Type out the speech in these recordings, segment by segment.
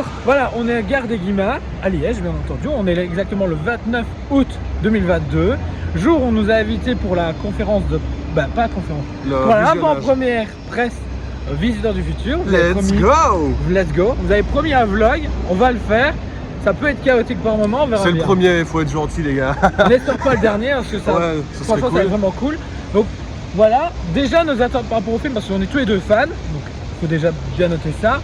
bonjour. Voilà, on est à Gare des Guillemins, à Liège bien entendu. On est exactement le 29 août 2022. Jour où on nous a invités pour la conférence de... pas conférence. Pour l'avant-première presse Visiteurs du futur. Let's go. Vous avez promis un vlog, on va le faire. Ça peut être chaotique par moment, on verra bien. C'est le premier, il faut être gentil les gars. N'espère pas le dernier parce que ça, franchement, ça va être vraiment cool. Donc voilà, déjà nos attentes par rapport au film, parce qu'on est tous les deux fans, donc il faut déjà bien noter ça.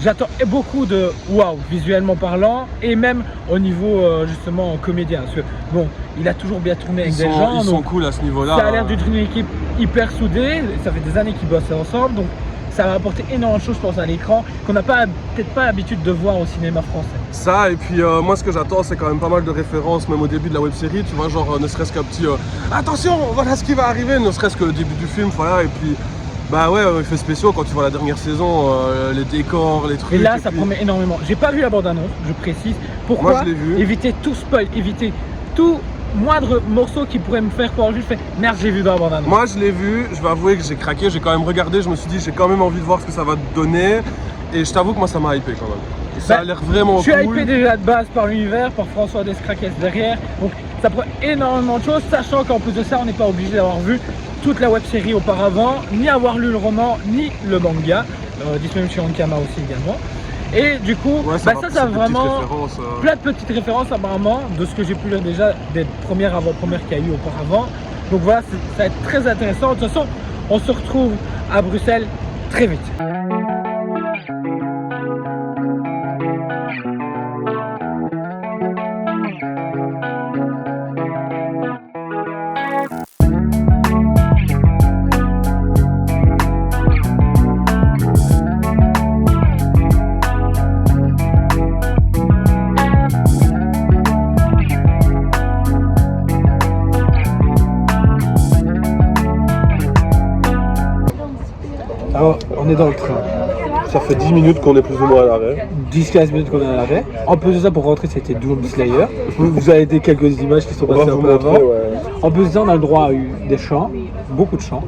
J'attends beaucoup de waouh, visuellement parlant, et même au niveau justement comédien. Parce que bon, il a toujours bien tourné avec des gens. Ils sont cool à ce niveau-là. Ça a l'air d'une équipe hyper soudée, ça fait des années qu'ils bossent ensemble, donc ça va apporter énormément de choses, je pense, à l'écran, qu'on n'a peut-être pas l'habitude de voir au cinéma français. Ça, et puis moi ce que j'attends, c'est quand même pas mal de références, même au début de la web-série, tu vois, genre ne serait-ce qu'un petit attention, voilà ce qui va arriver, ne serait-ce que le début du film, voilà, et puis bah ouais, effets spéciaux, quand tu vois la dernière saison, les décors, les trucs. Et là, ça promet énormément. J'ai pas vu la bande-annonce, je précise. Pourquoi? Moi, je l'ai vu. Éviter tout spoil, éviter tout moindre morceau qui pourrait me faire croire juste merde, j'ai vu dans la bande-annonce. Moi, je l'ai vu, je vais avouer que j'ai craqué, j'ai quand même regardé, je me suis dit, j'ai quand même envie de voir ce que ça va donner. Et je t'avoue que moi, ça m'a hypé quand même. Et ça a l'air vraiment cool. Je suis hypé déjà de base par l'univers, par François Descraques derrière. Donc, ça prend énormément de choses, sachant qu'en plus de ça, on n'est pas obligé d'avoir vu toute la web série auparavant, ni avoir lu le roman, ni le manga, disponible chez Ankama aussi également. Et du coup, ça a vraiment plein de petites références apparemment, de ce que j'ai pu lire déjà des premières avant-premières qu'il y a eu auparavant. Donc voilà, ça va être très intéressant. De toute façon, on se retrouve à Bruxelles très vite. Alors, on est dans le train. Ça fait 10 minutes qu'on est plus ou moins à l'arrêt. 10-15 minutes qu'on est à l'arrêt. En plus de ça, pour rentrer, c'était Doom Slayer. Vous avez des quelques images qui sont passées un peu avant. En plus de ça, on a le droit à des chants, beaucoup de chants.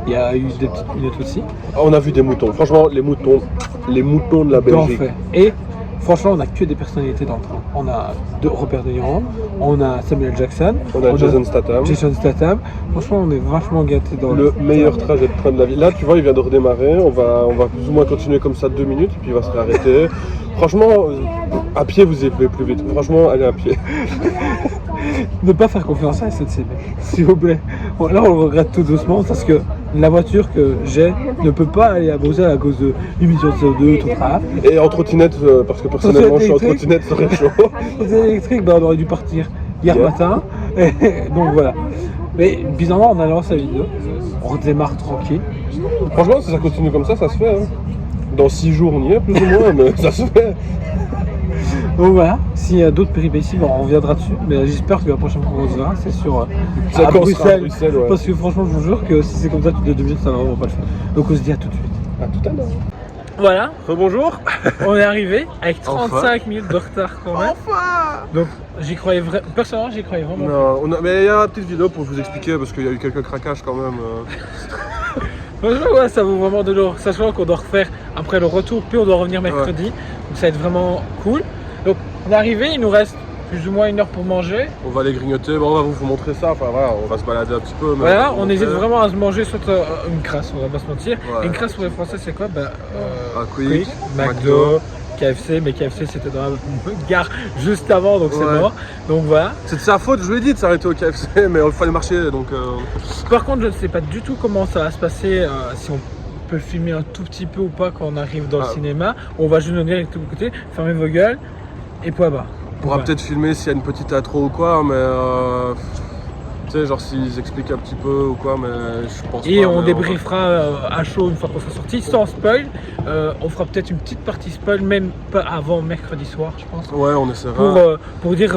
Il y a eu des petites minutes aussi. On a vu des moutons. Franchement, les moutons de la Belgique. Et franchement, on a que des personnalités dans le train. On a Robert De Niro, on a Samuel Jackson, on a Jason Statham. Franchement, on est vachement gâtés dans le meilleur trajet de train de la vie. Là, tu vois, il vient de redémarrer. On va plus ou moins continuer comme ça 2 minutes, et puis il va se réarrêter. Franchement, à pied, vous y pouvez plus vite. Franchement, allez à pied. Ne pas faire confiance à SNCB, s'il vous plaît. Là, on le regrette tout doucement parce que la voiture que j'ai ne peut pas aller à Bruxelles à cause de l'émission de CO2, tout ça. Et en trottinette, parce que personnellement, je suis en trottinette, ça serait chaud. Trottinette électrique, on aurait dû partir hier matin. Et donc voilà. Mais bizarrement, on a lancé la vidéo. On redémarre tranquille. Franchement, si ça continue comme ça se fait. Hein. Dans 6 jours, on y est plus ou moins, mais ça se fait. Donc voilà, s'il y a d'autres péripéties, on reviendra dessus. Mais j'espère que la prochaine fois qu'on se verra, c'est sur à Bruxelles. Ouais. Parce que franchement, je vous jure que si c'est comme ça toutes les 2 minutes, ça va vraiment pas le faire. Donc on se dit à tout de suite. À tout à l'heure. Voilà. Rebonjour. On est arrivé avec 35 minutes de retard quand même. Enfin. Donc j'y croyais vraiment. Personnellement, j'y croyais vraiment. Non, mais il y a une petite vidéo pour vous expliquer parce qu'il y a eu quelques craquages quand même. Franchement, ouais, ça vaut vraiment de l'or. Sachant qu'on doit refaire après le retour, puis on doit revenir mercredi. Donc ça va être vraiment cool. Donc on est arrivé, il nous reste plus ou moins 1 heure pour manger. On va aller grignoter, on va vous montrer ça. Enfin voilà, on va se balader un petit peu. Voilà, on hésite vraiment à se manger sur une crasse, on va pas se mentir. Ouais. Une crasse pour les Français, c'est quoi? Quick, McDo, KFC, mais KFC c'était dans la gare juste avant, donc c'est mort. Donc voilà. C'est de sa faute, je lui ai dit de s'arrêter au KFC, mais il fallait marcher donc. Par contre, je ne sais pas du tout comment ça va se passer, si on peut filmer un tout petit peu ou pas quand on arrive dans le cinéma. On va juste nous dire de tous côtés, fermez vos gueules et point barre. On pourra peut-être filmer s'il y a une petite intro ou quoi, mais tu sais, genre s'ils expliquent un petit peu ou quoi, mais je pense pas. Et on débriefera à chaud une fois qu'on sera sorti, sans spoil. On fera peut-être une petite partie spoil, même pas avant mercredi soir, je pense. Ouais, on essaiera. Pour dire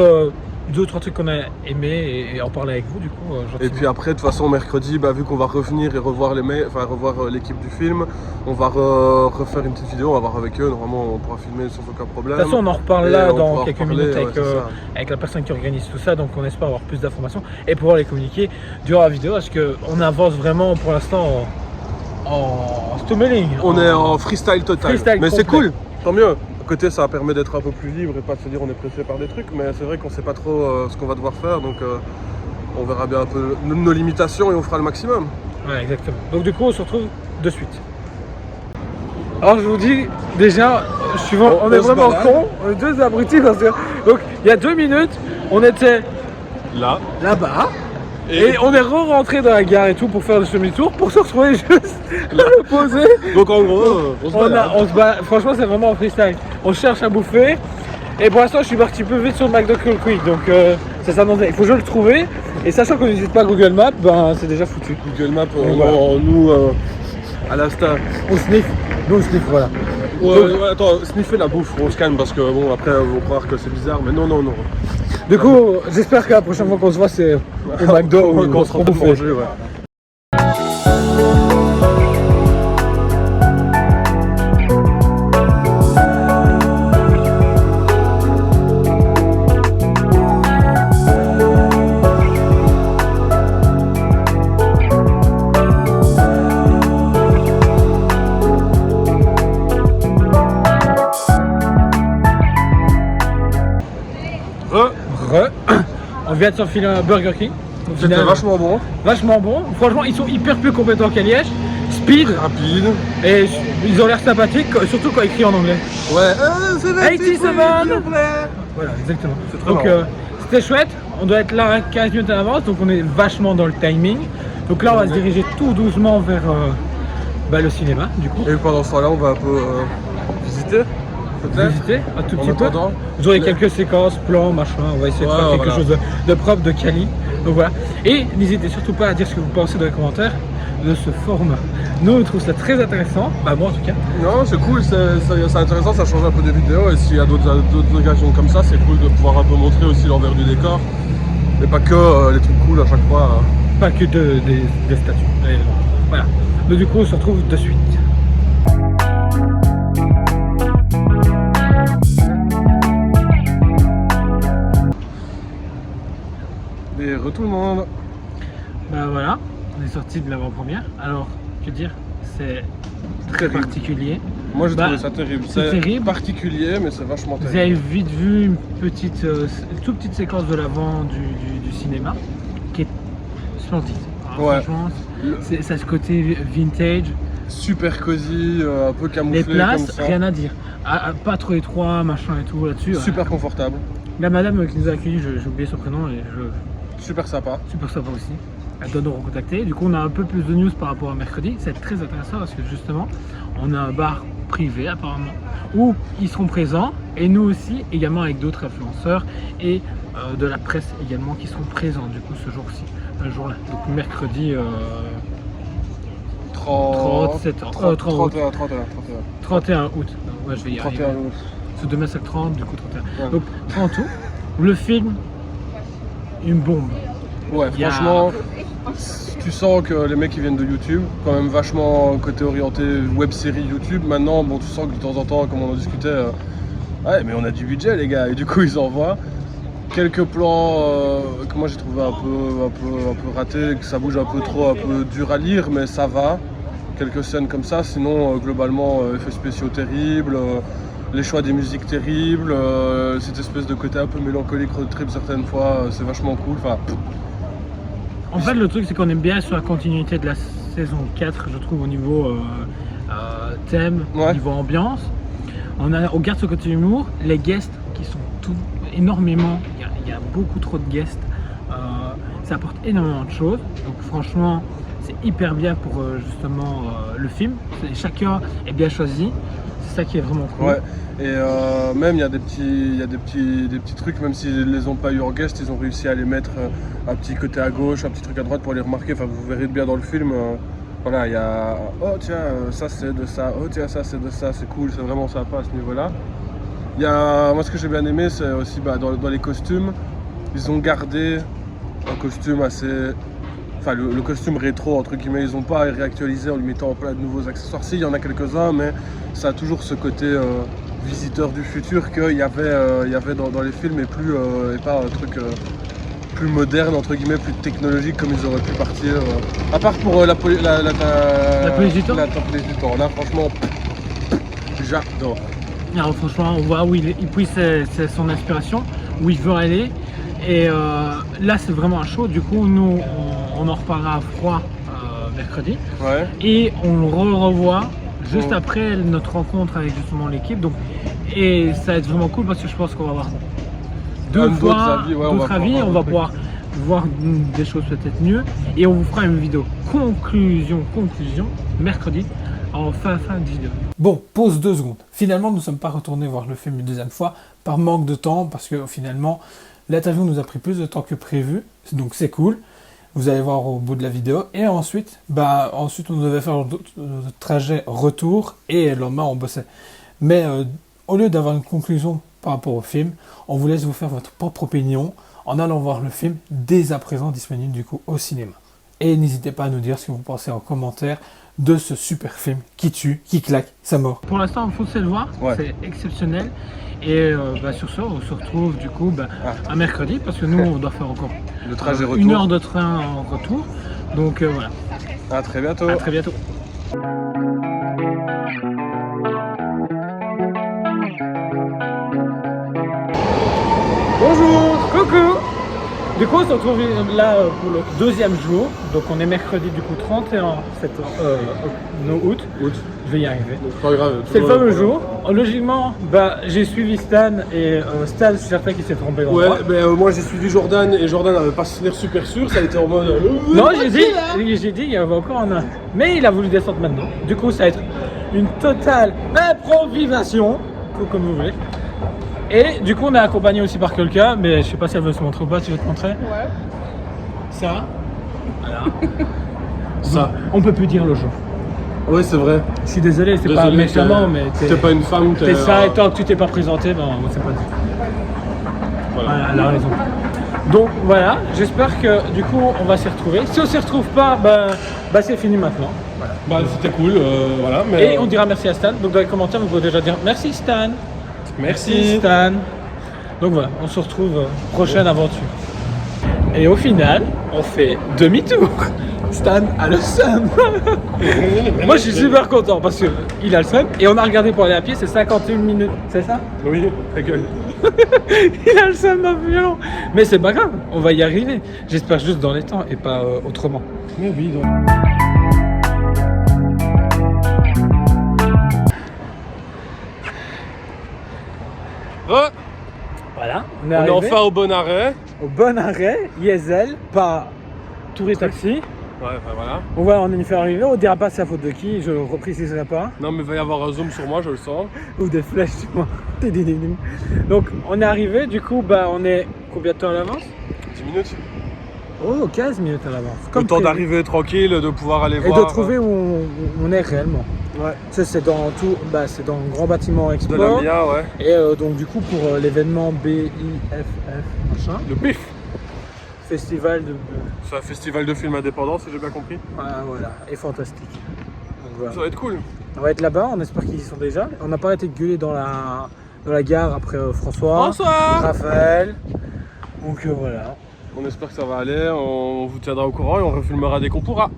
2 ou 3 trucs qu'on a aimé et en parler avec vous du coup. Et puis après, de toute façon, mercredi, vu qu'on va revenir et revoir l'équipe du film, on va refaire une petite vidéo, on va voir avec eux. Normalement, on pourra filmer sans aucun problème. De toute façon, on en reparle là dans quelques minutes avec la personne qui organise tout ça. Donc, on espère avoir plus d'informations et pouvoir les communiquer durant la vidéo parce qu'on avance vraiment pour l'instant en storytelling. On est en freestyle total. Mais c'est cool, tant mieux. côté, ça permet d'être un peu plus libre et pas de se dire on est pressé par des trucs, mais c'est vrai qu'on sait pas trop ce qu'on va devoir faire, donc on verra bien un peu nos limitations et on fera le maximum. Ouais, exactement. Donc du coup, on se retrouve de suite. Alors je vous dis, déjà, on est se vraiment balade. cons, on est deux abrutis parce que... Donc il y a 2 minutes, on était Là. là-bas, et on est rentré dans la gare et tout pour faire le semi-tour, pour se retrouver juste à l'opposé. Donc en gros, on se balade. Franchement, c'est vraiment un freestyle. On cherche à bouffer, et pour l'instant, je suis parti plus vite sur le McDo que le Quick, donc ça s'annonçait. Il faut que je le trouve, et sachant qu'on n'utilise pas Google Maps, ben c'est déjà foutu. Google Maps, voilà. nous, à l'instar. On sniff, nous on sniff, voilà. Ouais, attends, sniffer la bouffe, on se calme parce que bon, après, ils vont croire que c'est bizarre, mais non. Du coup, j'espère que la prochaine fois qu'on se voit, c'est au McDo ou on se pour retrouve bouffer. manger, ouais. On vient de s'enfiler un Burger King. Au C'était final, vachement bon, vachement bon. Franchement, ils sont hyper plus compétents qu'à Liège. Speed, rapide. et ils ont l'air sympathiques, surtout quand écrit en anglais. Ouais, c'est 87. s'il vous plaît. Voilà, exactement. C'est très Donc marrant. c'était chouette. On doit être là 15 minutes à l'avance, donc on est vachement dans le timing. Donc là, on va se diriger tout doucement vers le cinéma, du coup. Et pendant ce temps-là, on va un peu visiter, peut-être. Visiter un tout En petit peu. attendant. Vous aurez quelques séquences, plans, machin. On va essayer de Ouais, faire quelque voilà. chose de propre, de quali. Donc voilà. Et n'hésitez surtout pas à dire ce que vous pensez dans les commentaires de ce format. Nous, on trouve ça très intéressant. Bah, moi en tout cas. Non, c'est cool, c'est intéressant, ça change un peu des vidéos. Et s'il y a d'autres occasions comme ça, c'est cool de pouvoir un peu montrer aussi l'envers du décor. Mais pas que les trucs cool à chaque fois. Pas que des statues. Et voilà. Donc du coup, on se retrouve de suite. Et tout le monde. Bah voilà, on est sorti de l'avant-première. Alors, que dire, c'est très Terrible. particulier. Moi j'ai Bah, trouvé ça terrible. c'est terrible. particulier, mais c'est vachement Vous terrible. avez vite vu une toute petite séquence de l'avant du cinéma qui est splendide. Alors, Ouais. franchement, ça a ce côté vintage. Super cosy, un peu camouflé Les places, comme ça. rien à dire. Pas trop étroit, machin et tout là-dessus. Super confortable, La madame qui nous a accueillis, j'ai oublié son prénom et super sympa. super sympa aussi. Elle doit nous recontacter. Du coup, on a un peu plus de news par rapport à mercredi. C'est très intéressant parce que justement, on a un bar privé apparemment où ils seront présents et nous aussi, également avec d'autres influenceurs et de la presse également qui seront présents du coup ce jour-là. Donc mercredi 37 ans. 31 août. Ouais, je vais y arriver. 31 août. C'est demain c'est le 30, du coup 31. Ouais. Donc 30 août. Le film, une bombe. Ouais, Il y a- franchement, tu sens que les mecs ils viennent de YouTube, quand même vachement côté orienté web série YouTube. Maintenant, bon, tu sens que de temps en temps, comme on en discutait, ouais, mais on a du budget, les gars, et du coup, ils envoient quelques plans que moi j'ai trouvé un peu ratés, que ça bouge un peu trop, un peu dur à lire, mais ça va. Quelques scènes comme ça, sinon, globalement, effets spéciaux terribles. Les choix des musiques terribles, cette espèce de côté un peu mélancolique, road trip certaines fois, c'est vachement cool. Enfin, En fait, le truc, c'est qu'on aime bien sur la continuité de la saison 4, je trouve, au niveau thème, Ouais. au niveau ambiance. On garde ce côté humour. Les guests qui sont tout énormément, il y a beaucoup trop de guests. Ça apporte énormément de choses. Donc, franchement, c'est hyper bien pour justement le film. Chacun est bien choisi. C'est ça qui est vraiment cool. ouais. Et même il y a des petits trucs, même s'ils les ont pas eu en guest, ils ont réussi à les mettre un petit côté à gauche, un petit truc à droite pour les remarquer. Enfin, vous verrez bien dans le film. Voilà, il y a oh tiens, ça c'est de ça, oh tiens, ça c'est de ça, c'est cool, c'est vraiment sympa à ce niveau-là. Il y a, moi ce que j'ai bien aimé, c'est aussi dans les costumes, ils ont gardé un costume assez. Enfin, le costume rétro, entre guillemets, ils n'ont pas réactualisé en lui mettant en plein de nouveaux accessoires. Si, il y en a quelques-uns, mais ça a toujours ce côté visiteur du futur qu'il y avait dans les films et pas un truc plus moderne, entre guillemets, plus technologique comme ils auraient pu partir. À part pour la police du temps. La police du temps. La police du temps. Là, franchement, j'adore. Alors franchement, on voit où il puise c'est son inspiration, où il veut aller. Et là, c'est vraiment un show. Du coup, nous, on en reparlera à froid mercredi. Ouais. Et on le revoit juste après notre rencontre avec justement l'équipe. Donc, et ça va être vraiment cool parce que je pense qu'on va avoir deux fois d'autres avis. On va pouvoir voir des choses peut-être mieux. Et on vous fera une vidéo conclusion mercredi. En fin de vidéo. Bon, pause 2 secondes. Finalement, nous ne sommes pas retournés voir le film une deuxième fois par manque de temps, parce que finalement, l'interview nous a pris plus de temps que prévu, donc c'est cool. Vous allez voir au bout de la vidéo. Et ensuite, on devait faire notre trajet retour et le lendemain, on bossait. Mais au lieu d'avoir une conclusion par rapport au film, on vous laisse vous faire votre propre opinion en allant voir le film dès à présent disponible du coup au cinéma. Et n'hésitez pas à nous dire ce que vous pensez en commentaire de ce super film qui tue, qui claque sa mort. Pour l'instant, foncez le voir, c'est exceptionnel. Et sur ce, on se retrouve du coup à mercredi parce que nous, on doit faire encore le trajet retour. 1 heure de train en retour. Donc voilà. À très bientôt. À très bientôt. Bonjour, coucou. Du coup, on se retrouve là pour le deuxième jour. Donc, on est mercredi du coup 31 août. Je vais y arriver. C'est le fameux jour. Logiquement, j'ai suivi Stan et Stan, je suis certain qu'il s'est trompé. Ouais, moi j'ai suivi Jordan et Jordan n'avait pas l'air super sûr. Ça a été en mode. Non, j'ai dit il y avait encore un. Mais il a voulu descendre maintenant. Du coup, ça va être une totale improvisation, comme vous voulez. Et du coup, on est accompagné aussi par quelqu'un, mais je sais pas si elle veut se montrer ou pas. Tu veux te montrer? Ouais. Ça. Voilà. Ça. On peut plus dire le jour. Ouais, c'est vrai. Je suis désolé, c'est pas méchamment, mais t'es pas une femme. T'es ça, et tant que tu t'es pas présenté, on sait pas dire. Voilà, elle a raison. Donc voilà, j'espère que du coup, on va s'y retrouver. Si on s'y retrouve pas, c'est fini maintenant. Voilà. C'était cool, voilà. Et on dira merci à Stan. Donc dans les commentaires, vous pouvez déjà dire merci Stan. Merci Stan. Donc voilà, on se retrouve prochaine aventure. Et au final, on fait demi-tour. Stan a le seum. Moi je suis super content parce qu'il a le seum. Et on a regardé pour aller à pied, c'est 51 minutes, c'est ça? Oui, ta gueule. Il a le seum d'un violon. Mais c'est pas grave, on va y arriver. J'espère juste dans les temps et pas autrement. Mais oui, donc. Voilà, on est enfin au bon arrêt. Au bon arrêt, Yezel, pas Tour et Taxi. Ouais, voilà. On va en faire arriver, on dira pas c'est la faute de qui, je le repréciserai pas. Non mais il va y avoir un zoom sur moi, je le sens. Ou des flèches sur moi. Donc on est arrivé, du coup on est combien de temps à l'avance? 10 minutes. Oh, 15 minutes à l'avance. Le temps d'arriver tranquille, de pouvoir aller voir. Et de trouver où on est réellement. Ouais. C'est dans tout, c'est dans le grand bâtiment Expo. De la MIA, ouais. Et donc du coup pour l'événement BIFF machin. Le BIFF. Festival de. C'est un festival de films indépendants, si j'ai bien compris. Ah, voilà, et fantastique. Donc, voilà. Ça va être cool. On va être là-bas, on espère qu'ils y sont déjà. On n'a pas arrêté de gueuler dans la gare après François, Raphaël. Donc voilà. On espère que ça va aller, on vous tiendra au courant et on refilmera dès qu'on pourra.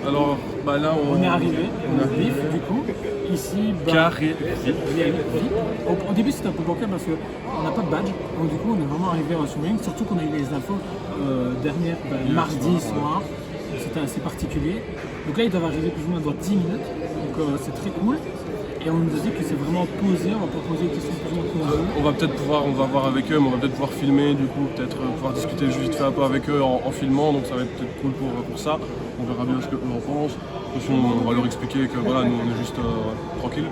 Alors là on est arrivé, on a vif du coup, ici carré vif. Au début c'était un peu bancal parce qu'on n'a pas de badge, donc du coup on est vraiment arrivé en swimming, surtout qu'on a eu les infos dernière mardi soir, c'était assez particulier. Donc là ils doivent arriver plus ou moins dans 10 minutes, donc c'est très cool. et on nous a dit que c'est vraiment posé, on va pas poser des questions plus ou moins convenues. On va voir avec eux, mais on va peut-être pouvoir filmer, du coup, peut-être pouvoir discuter juste vite fait un peu avec eux en filmant, donc ça va être peut-être cool pour ça. On verra bien ce qu'eux en pensent. De toute façon, on va leur expliquer que voilà, nous on est juste tranquille.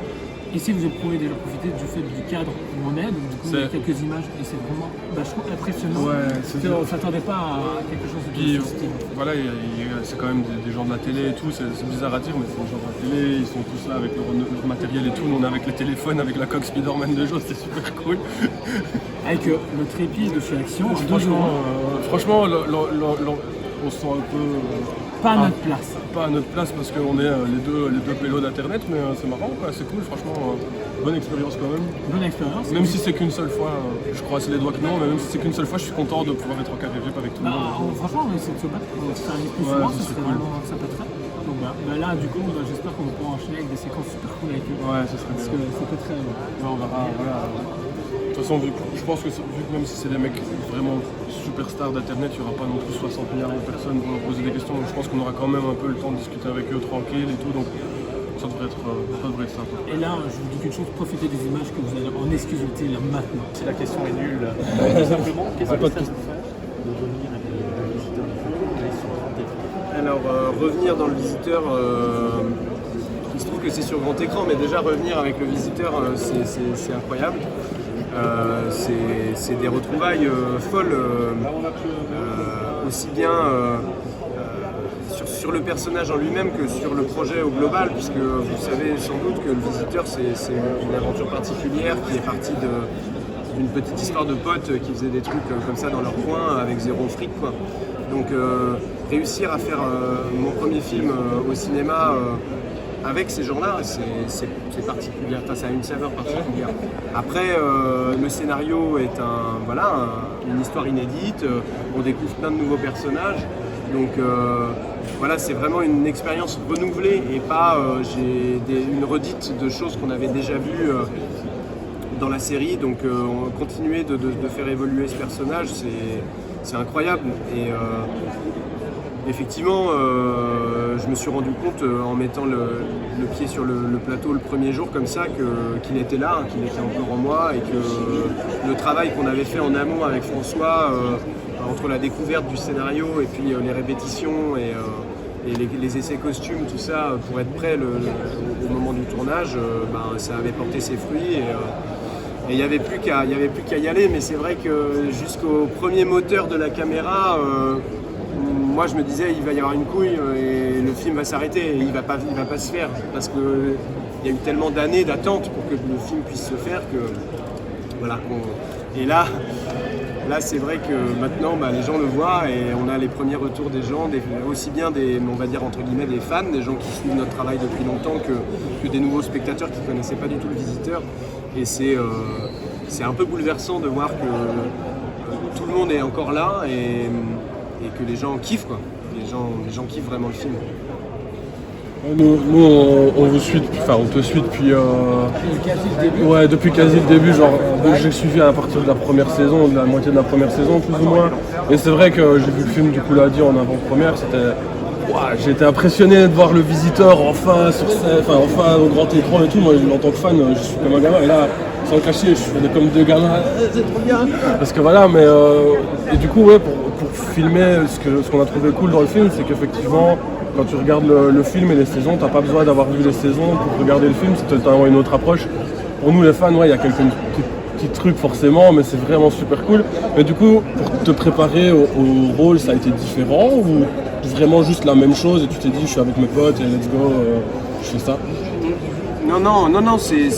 Ici, vous pouvez déjà profiter du fait du cadre où on est, donc du coup, il y a quelques images et c'est vraiment, je trouve, impressionnant. Ouais, on ne s'attendait pas à quelque chose de Puis, ce style. voilà, c'est quand même des gens de la télé et tout, c'est bizarre à dire, mais c'est des gens de la télé, ils sont tous là avec leur matériel et tout. Nous on est avec les téléphones, avec la coque Spider-Man de Joe, c'était super cool. Avec notre épice de chez Action, franchement, on se sent un peu. Pas à notre place. Pas à notre place parce qu'on est les deux pélos d'internet, mais c'est marrant, quoi, c'est cool, franchement, bonne expérience quand même. Bonne expérience. Même si c'est qu'une seule fois, je croise les doigts que non, mais même si c'est qu'une seule fois, je suis content de pouvoir être en carré VIP avec tout le monde. Franchement, on essaie de se battre pour faire un plus souvent, ça serait vraiment sympathique. Donc là, du coup, j'espère qu'on pourra enchaîner avec des séquences super cool avec eux. Ouais, ça serait bien. Parce que c'était très. On verra, voilà. De toute façon, je pense que vu que même si c'est des mecs vraiment superstars d'internet, il n'y aura pas non plus 60 milliards de personnes pour leur poser des questions. Donc je pense qu'on aura quand même un peu le temps de discuter avec eux tranquille et tout. Donc ça devrait être sympa. Et là, je vous dis qu'une chose, profitez des images que vous allez en exclusivité là maintenant. Si la question est nulle, tout simplement, qu'est-ce que ça vous fait de revenir avec le visiteur sur grand écran? Alors, revenir dans le visiteur, il se trouve que c'est sur grand écran, mais déjà revenir avec le visiteur, c'est incroyable. C'est des retrouvailles folles, aussi bien sur le personnage en lui-même que sur le projet au global, puisque vous savez sans doute que le visiteur c'est une aventure particulière qui est partie d'une petite histoire de potes qui faisaient des trucs comme ça dans leur coin avec zéro fric, quoi. Donc réussir à faire mon premier film au cinéma avec ces gens-là, c'est particulier, ça a une saveur particulière. Après, le scénario est une histoire inédite, on découvre plein de nouveaux personnages, donc voilà, c'est vraiment une expérience renouvelée et pas une redite de choses qu'on avait déjà vues dans la série, donc continuer de faire évoluer ce personnage, c'est incroyable. Et effectivement, je me suis rendu compte en mettant le pied sur le plateau le premier jour comme ça qu'il était là, qu'il était encore en moi et que le travail qu'on avait fait en amont avec François, entre la découverte du scénario et puis les répétitions et les essais costumes, tout ça, pour être prêt au moment du tournage, ça avait porté ses fruits. Et il n'y avait plus qu'à y aller, mais c'est vrai que jusqu'au premier moteur de la caméra, moi je me disais il va y avoir une couille et le film va s'arrêter et il va pas se faire parce qu'il y a eu tellement d'années d'attente pour que le film puisse se faire que voilà. Et là c'est vrai que maintenant les gens le voient et on a les premiers retours des gens, aussi bien on va dire entre guillemets des fans, des gens qui suivent notre travail depuis longtemps que des nouveaux spectateurs qui ne connaissaient pas du tout le visiteur. Et c'est un peu bouleversant de voir que tout le monde est encore là et que les gens kiffent, quoi. Les gens kiffent vraiment le film. Nous on vous suit, on te suit depuis depuis quasi le début, genre j'ai suivi à partir de la première saison, de la moitié de la première saison plus ou moins. Et c'est vrai que j'ai vu le film du coup lundi en avant-première, j'ai été impressionné de voir le visiteur enfin sur scène, enfin au grand écran et tout. Moi en tant que fan, je suis comme un gamin et là sans le cacher, je suis comme deux gamins, c'est trop bien. Parce que voilà, mais et du coup pour filmer ce qu'on a trouvé cool dans le film, c'est qu'effectivement quand tu regardes le film et les saisons, t'as pas besoin d'avoir vu les saisons pour regarder le film, c'est totalement une autre approche. Pour nous les fans, il y a quelques petits trucs forcément, mais c'est vraiment super cool. Mais du coup, pour te préparer au rôle, ça a été différent ou vraiment juste la même chose et tu t'es dit je suis avec mes potes et let's go, je fais ça? Non, c'est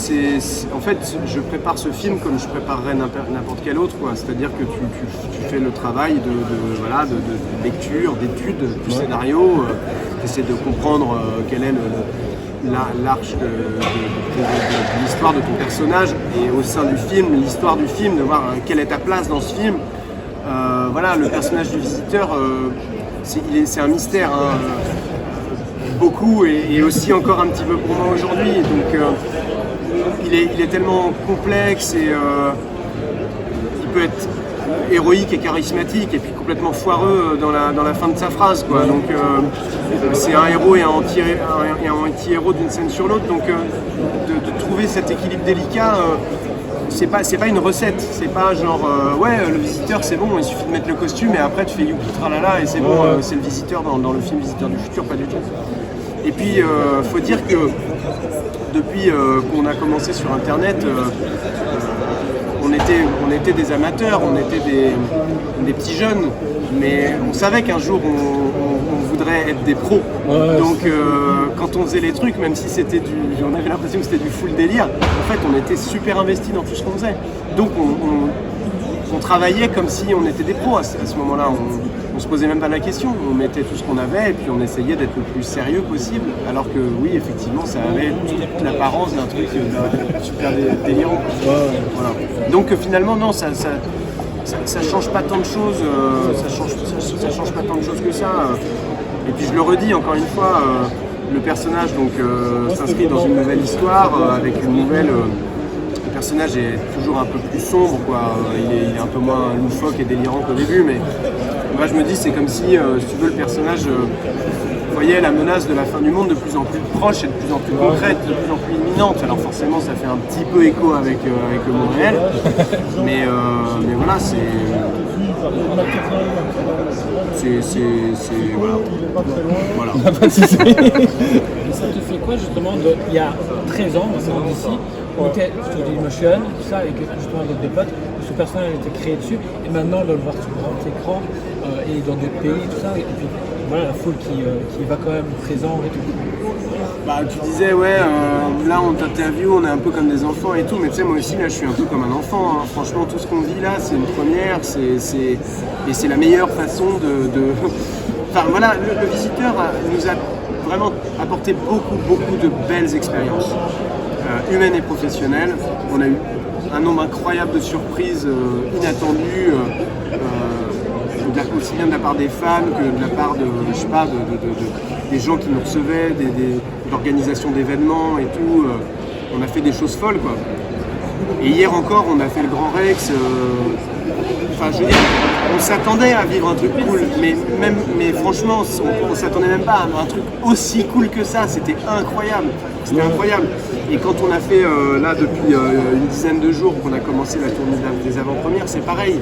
en fait je prépare ce film comme je préparerais n'importe quel autre, quoi. C'est-à-dire que tu fais le travail de lecture, d'étude du scénario, tu essaies de comprendre quelle est l'arche de l'histoire de ton personnage et au sein du film, l'histoire du film, de voir quelle est ta place dans ce film. Le personnage du visiteur, c'est un mystère. Beaucoup et aussi encore un petit peu pour moi aujourd'hui. Donc il est tellement complexe et il peut être héroïque et charismatique, et puis complètement foireux dans la fin de sa phrase, quoi. Donc c'est un héros et un anti-héros d'une scène sur l'autre, donc de trouver cet équilibre délicat, c'est pas une recette, c'est pas genre ouais, le visiteur c'est bon, il suffit de mettre le costume et après tu fais youpi tralala et c'est bon, c'est le visiteur dans le film Visiteur du futur, pas du tout. Et puis faut dire que depuis qu'on a commencé sur internet, on était des amateurs, on était des petits jeunes, mais on savait qu'un jour on voudrait être des pros. Donc quand on faisait les trucs, même si on avait l'impression que c'était du full délire, en fait on était super investis dans tout ce qu'on faisait. Donc on travaillait comme si on était des pros à ce moment-là. On se posait même pas la question, on mettait tout ce qu'on avait et puis on essayait d'être le plus sérieux possible, alors que oui, effectivement, ça avait toute l'apparence d'un truc super délirant. Voilà. Donc finalement, non, ça change pas tant de choses, ça change pas tant de choses que ça. Et puis je le redis encore une fois, le personnage s'inscrit dans une nouvelle histoire avec une nouvelle. Le personnage est toujours un peu plus sombre, quoi. Il est un peu moins loufoque et délirant qu'au début, mais moi je me dis c'est comme si tu veux, le personnage voyait la menace de la fin du monde de plus en plus proche et de plus en plus concrète, de plus en plus imminente. Alors forcément ça fait un petit peu écho avec le monde réel, mais voilà, voilà. Ça te fait quoi justement il y a 13 ans, maintenant d'ici, où tu es sur Dailymotion, tout ça, avec justement avec des potes, ce personnage a été créé dessus, et maintenant de le voir sur grand écran et dans d'autres pays, tout ça, et puis voilà la foule qui va quand même présent et tout. Bah, tu disais, ouais, là on t'interview, on est un peu comme des enfants et tout, mais tu sais, moi aussi là je suis un peu comme un enfant, hein. Franchement, tout ce qu'on vit là, c'est une première, et c'est la meilleure façon de... Enfin voilà, le visiteur nous a vraiment apporté beaucoup de belles expériences, humaines et professionnelles. On a eu un nombre incroyable de surprises inattendues, aussi bien de la part des fans que de la part des gens qui nous recevaient, d'organisations d'événements et tout. On a fait des choses folles, quoi. Et hier encore, on a fait le Grand Rex. Enfin, je veux dire, on s'attendait à vivre un truc cool, mais franchement, on s'attendait même pas à un truc aussi cool que ça. C'était incroyable. C'était incroyable. Et quand on a fait, là, depuis une dizaine de jours qu'on a commencé la tournée des avant-premières, c'est pareil.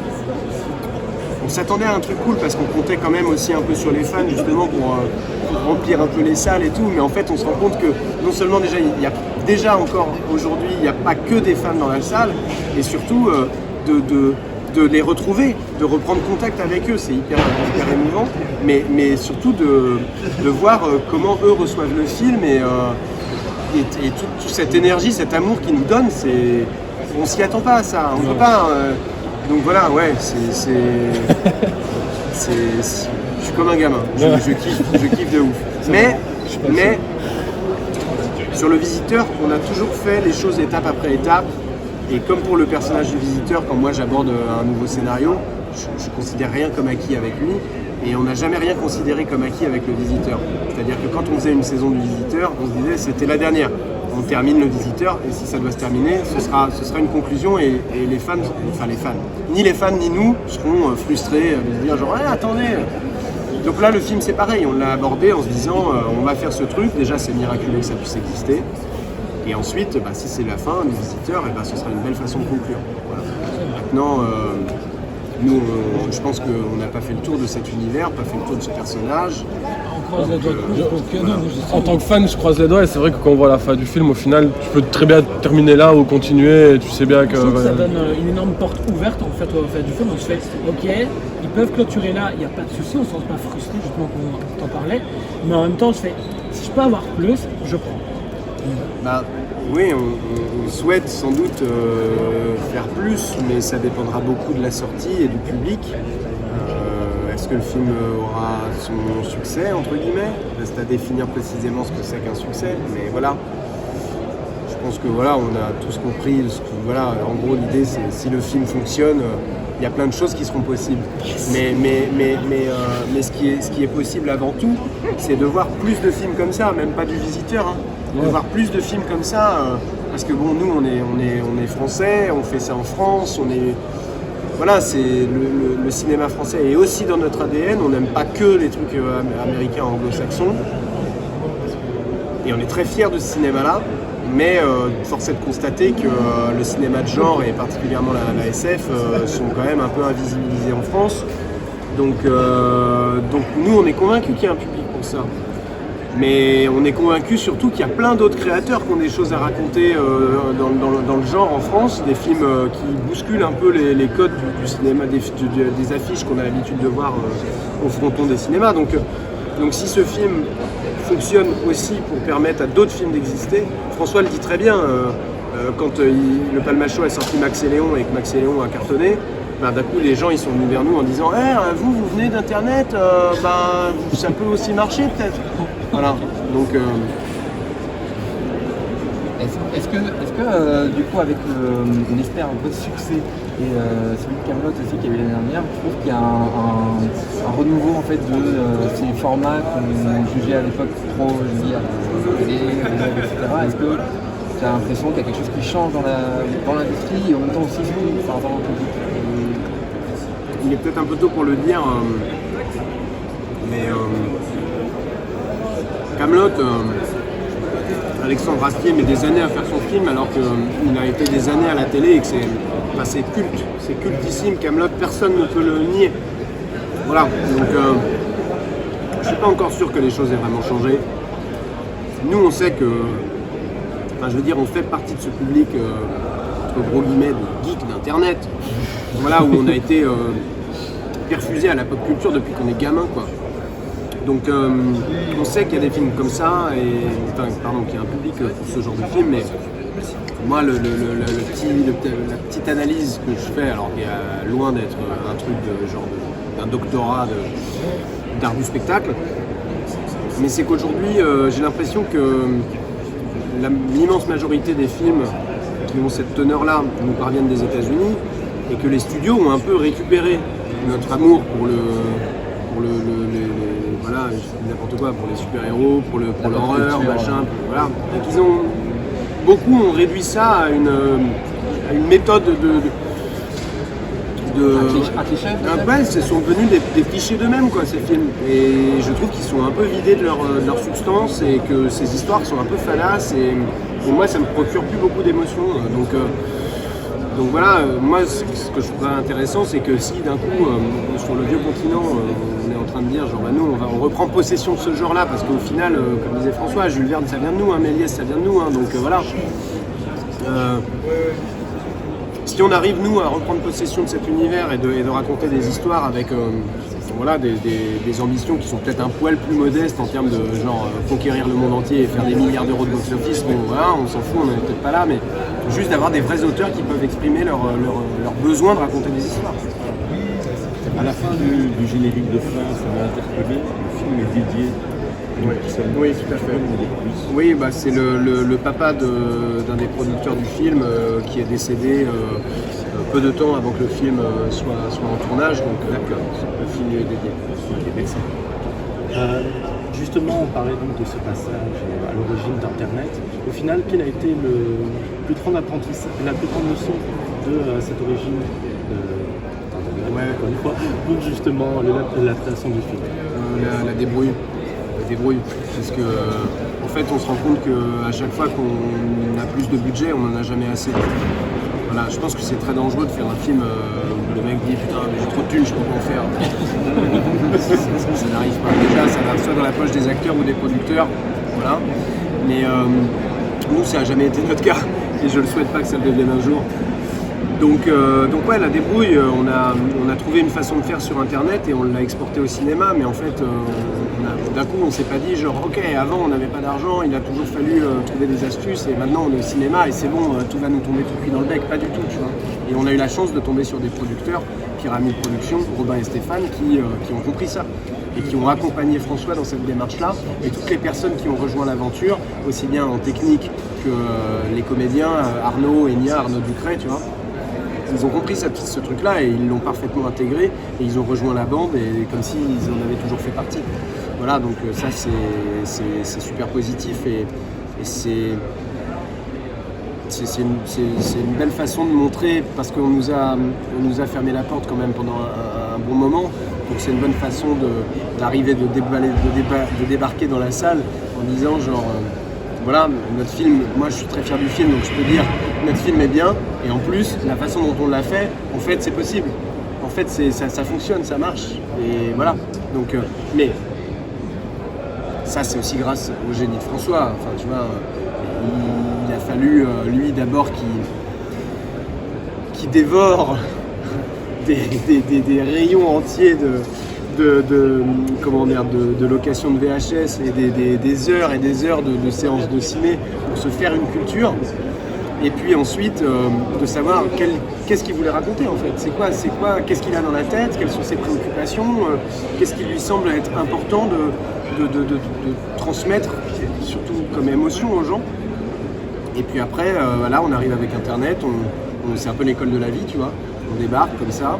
On s'attendait à un truc cool parce qu'on comptait quand même aussi un peu sur les fans, justement, pour remplir un peu les salles et tout. Mais en fait, on se rend compte que non seulement il y a déjà encore aujourd'hui, il n'y a pas que des fans dans la salle, et surtout de les retrouver, de reprendre contact avec eux, c'est hyper émouvant, mais surtout de voir comment eux reçoivent le film et toute cette énergie, cet amour qu'ils nous donnent, on s'y attend pas à ça, on peut pas. Donc voilà, ouais, je suis comme un gamin, je kiffe de ouf. Mais sur le visiteur, on a toujours fait les choses étape après étape. Et comme pour le personnage du visiteur, quand moi j'aborde un nouveau scénario, je considère rien comme acquis avec lui. Et on n'a jamais rien considéré comme acquis avec le visiteur. C'est-à-dire que quand on faisait une saison du visiteur, on se disait c'était la dernière. On termine le visiteur et si ça doit se terminer, ce sera une conclusion et les fans, ni les fans ni nous seront frustrés de se dire genre attendez. Donc là le film c'est pareil, on l'a abordé en se disant on va faire ce truc, déjà c'est miraculeux que ça puisse exister. Et ensuite, si c'est la fin du visiteur, ce sera une belle façon de conclure. Voilà. Maintenant, nous, je pense qu'on n'a pas fait le tour de cet univers, pas fait le tour de ce personnage. En tant que fan, je croise les doigts et c'est vrai que quand on voit la fin du film, au final, tu peux très bien terminer là ou continuer. Et tu sais bien que. Je trouve que ça donne une énorme porte ouverte en fait au fait du film. On se fait, ok, ils peuvent clôturer là, il n'y a pas de souci, on ne se sent pas frustré justement qu'on t'en parlait. Mais en même temps, on se fait, si je peux avoir plus, je prends. Oui, on souhaite sans doute faire plus, mais ça dépendra beaucoup de la sortie et du public. Est-ce que le film aura son succès, entre guillemets? Reste à définir précisément ce que c'est qu'un succès, mais voilà. Je pense que voilà, on a tous compris. Voilà, en gros, l'idée, c'est si le film fonctionne, il y a plein de choses qui seront possibles. Mais ce qui est possible avant tout, c'est de voir plus de films comme ça, même pas du visiteur. Hein. De voir plus de films comme ça, parce que bon, nous on est français, on fait ça en France, voilà, c'est le cinéma français est aussi dans notre ADN. On n'aime pas que les trucs américains, anglo-saxons. Et on est très fiers de ce cinéma-là. Mais force est de constater que le cinéma de genre, et particulièrement la SF, sont quand même un peu invisibilisés en France. Donc nous, on est convaincus qu'il y a un public pour ça. Mais on est convaincus surtout qu'il y a plein d'autres créateurs qui ont des choses à raconter dans le genre en France, des films qui bousculent un peu les codes du cinéma, des affiches qu'on a l'habitude de voir au fronton des cinémas. Donc si ce film fonctionne aussi pour permettre à d'autres films d'exister, François le dit très bien, quand le Palmacho a sorti Max et Léon et que Max et Léon a cartonné, ben, d'un coup les gens ils sont venus vers nous en disant vous venez d'internet, ça peut aussi marcher peut-être. Voilà, donc Est-ce que du coup avec on espère un peu de succès et celui de Kaamelott aussi qui avait l'année dernière, je trouve qu'il y a un renouveau en fait de ces formats qu'on jugeait à l'époque trop liés à la télé, etc. Est-ce que tu as l'impression qu'il y a quelque chose qui change dans l'industrie et en même temps aussi par rapport au public? Il est peut-être un peu tôt pour le dire, mais Kaamelott, Alexandre Astier met des années à faire son film alors qu'il a été des années à la télé et que c'est culte, c'est cultissime. Kaamelott, personne ne peut le nier. Voilà, donc je suis pas encore sûr que les choses aient vraiment changé. Nous, on sait que, on fait partie de ce public, entre gros guillemets, de geek d'internet, voilà, où on a été perfusé à la pop culture depuis qu'on est gamin, quoi. Donc on sait qu'il y a des films comme ça, qu'il y a un public pour ce genre de film, mais moi la petite analyse que je fais, alors qui est loin d'être un truc d'un doctorat d'art du spectacle, mais c'est qu'aujourd'hui j'ai l'impression que l'immense majorité des films qui ont cette teneur-là nous parviennent des États-Unis et que les studios ont un peu récupéré notre amour pour n'importe quoi, pour les super-héros, pour l'horreur, machin, voilà. Donc beaucoup ont réduit ça à une méthode un cliché. Ce sont devenus des clichés d'eux-mêmes, quoi, ces films. Et je trouve qu'ils sont un peu vidés de leur substance et que ces histoires sont un peu fallaces et moi ça me procure plus beaucoup d'émotions. Donc voilà, moi ce que je trouverais intéressant, c'est que si d'un coup sur le vieux continent on est en train de dire genre nous on reprend possession de ce genre-là, parce qu'au final, comme disait François, Jules Verne ça vient de nous, Méliès ça vient de nous, donc voilà. Si on arrive nous à reprendre possession de cet univers et de raconter des histoires avec des ambitions qui sont peut-être un poil plus modestes en termes de genre conquérir le monde entier et faire des milliards d'euros de box-office, bon voilà, on s'en fout, on n'est peut-être pas là, mais juste d'avoir des vrais auteurs qui peuvent exprimer leur besoin de raconter des histoires. À la fin du générique de fin, ça m'a interpellé, le film est dédié. Oui, tout à fait. Oui, c'est le papa d'un des producteurs du film qui est décédé peu de temps avant que le film soit en tournage, donc le film lui est dédié. Merci. Justement, on parlait donc de ce passage à l'origine d'Internet. Au final, quelle a été la plus grande leçon de cette origine d'Internet, encore une fois, pour justement l'adaptation du film? La débrouille. Parce que en fait on se rend compte qu'à chaque fois qu'on a plus de budget, on n'en a jamais assez. Voilà, je pense que c'est très dangereux de faire un film où le mec dit putain mais j'ai trop de thunes, je peux pas en faire. ça n'arrive pas. Déjà ça va soit dans la poche des acteurs ou des producteurs. Voilà. Mais nous ça n'a jamais été notre cas et je ne souhaite pas que ça le devienne un jour. Donc ouais, la débrouille, on a trouvé une façon de faire sur internet et on l'a exporté au cinéma, mais en fait d'un coup on s'est pas dit genre ok, avant on n'avait pas d'argent, il a toujours fallu trouver des astuces et maintenant on est au cinéma et c'est bon, tout va nous tomber tout cuit dans le bec, pas du tout, tu vois. Et on a eu la chance de tomber sur des producteurs, Pyramide Productions, Robin et Stéphane, qui ont compris ça et qui ont accompagné François dans cette démarche-là, et toutes les personnes qui ont rejoint l'aventure, aussi bien en technique que les comédiens, Arnaud Ducret, tu vois. Ils ont compris ce truc-là et ils l'ont parfaitement intégré et ils ont rejoint la bande et comme s'ils en avaient toujours fait partie. Voilà, donc ça c'est super positif et c'est c'est une belle façon de montrer, parce qu'on nous a fermé la porte quand même pendant un bon moment. Donc c'est une bonne façon d'arriver, de débarquer dans la salle en disant genre voilà, notre film, moi je suis très fier du film, donc je peux dire notre film est bien, et en plus la façon dont on l'a fait, en fait c'est possible. En fait ça fonctionne, ça marche, et voilà. Donc, mais ça c'est aussi grâce au génie de François. Enfin tu vois, il a fallu lui d'abord qui dévore des rayons entiers de location de VHS et des heures et des heures de séances de ciné pour se faire une culture. Et puis ensuite de savoir qu'est-ce qu'il voulait raconter en fait. C'est quoi, qu'est-ce qu'il a dans la tête, quelles sont ses préoccupations, qu'est-ce qui lui semble être important de transmettre, surtout comme émotion aux gens. Et puis après, là on arrive avec Internet, c'est un peu l'école de la vie, tu vois. On débarque comme ça,